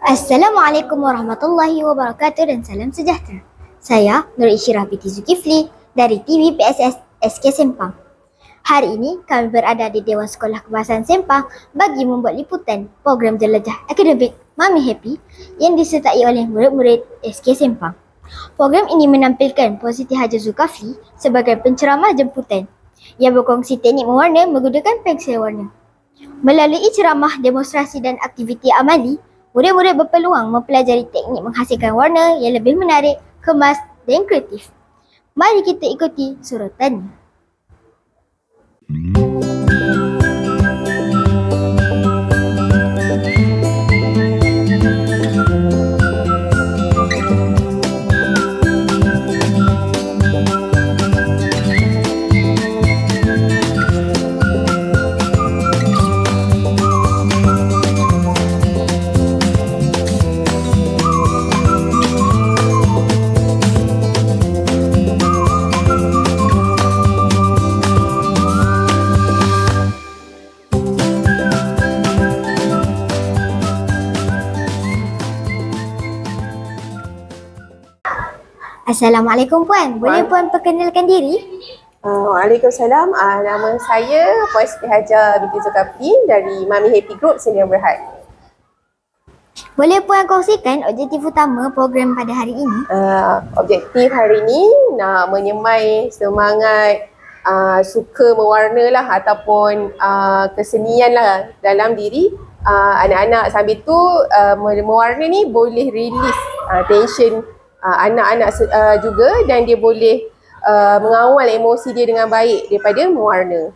Assalamualaikum warahmatullahi wabarakatuh dan salam sejahtera. Saya Nur Isyirah binti Zulkifli dari TV PSS SK Sempang. Hari ini kami berada di Dewan Sekolah Kebangsaan Sempang bagi membuat liputan program jelajah akademik Mami Happy yang disertai oleh murid-murid SK Sempang. Program ini menampilkan Puan Siti Hajar Zulkifli sebagai penceramah jemputan yang berkongsi teknik mewarna menggunakan pensel warna. Melalui ceramah, demonstrasi dan aktiviti amali, murid-murid berpeluang mempelajari teknik menghasilkan warna yang lebih menarik, kemas dan kreatif. Mari kita ikuti surutannya. Assalamualaikum Puan, boleh Puan perkenalkan diri? Waalaikumsalam. Nama saya Puan Siti Hajar binti Zulkifli dari Mami Happy Group Sdn Bhd. Boleh Puan kongsikan objektif utama program pada hari ini? Objektif hari ini nak menyemai semangat suka mewarna lah ataupun kesenian lah dalam diri anak-anak. Sambil tu mewarna ni boleh release tension anak-anak juga, dan dia boleh mengawal emosi dia dengan baik daripada mewarna.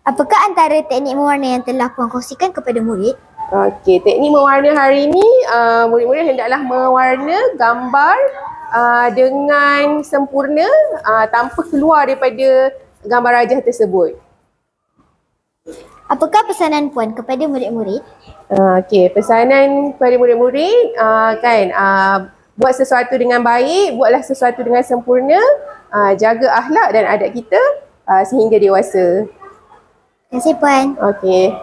Apakah antara teknik mewarna yang telah Puan kongsikan kepada murid? Okey, teknik mewarna hari ini murid-murid hendaklah mewarna gambar dengan sempurna tanpa keluar daripada gambar rajah tersebut. Apakah pesanan Puan kepada murid-murid? Okey, pesanan kepada murid-murid buat sesuatu dengan baik, buatlah sesuatu dengan sempurna, jaga akhlak dan adab kita sehingga dewasa. Terima kasih Puan. Okey.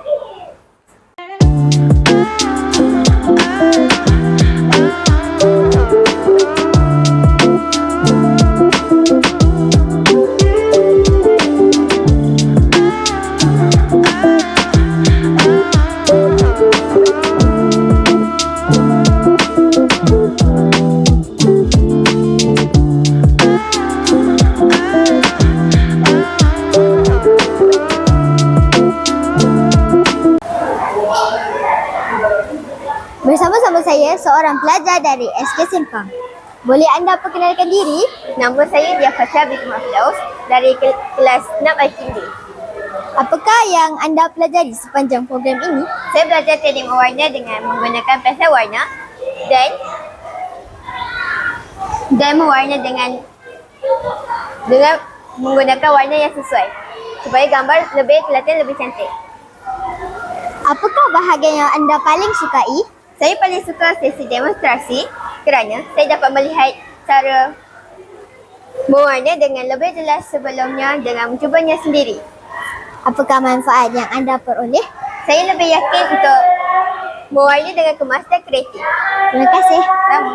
Bersama-sama saya seorang pelajar dari SK Sempang. Boleh anda perkenalkan diri? Nama saya Dia Fasha binti Mahfuz dari kelas 6 IKD. Apakah yang anda pelajari sepanjang program ini? Saya belajar teknik mewarna dengan menggunakan pensel warna dan mewarna dengan menggunakan warna yang sesuai supaya gambar lebih kelihatan lebih cantik. Apakah bahagian yang anda paling sukai? Saya paling suka sesi demonstrasi kerana saya dapat melihat cara mewarna dengan lebih jelas sebelumnya dengan mencubanya sendiri. Apakah manfaat yang anda peroleh? Saya lebih yakin untuk mewarna dengan kemas dan kreatif. Terima kasih. Sama.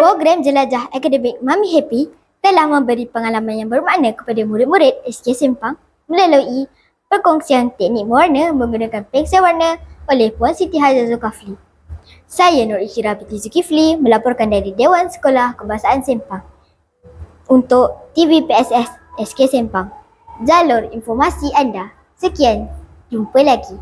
Program jelajah akademik Mami Happy telah memberi pengalaman yang bermakna kepada murid-murid SK Sempang melalui perkongsian teknik mewarna menggunakan pensel warna oleh Puan Siti Hajar Zulkifli. Saya Nur Isyirah binti Zulkifli melaporkan dari Dewan Sekolah Kebangsaan Sempang untuk TV PSS SK Sempang. Jalur informasi anda. Sekian, jumpa lagi.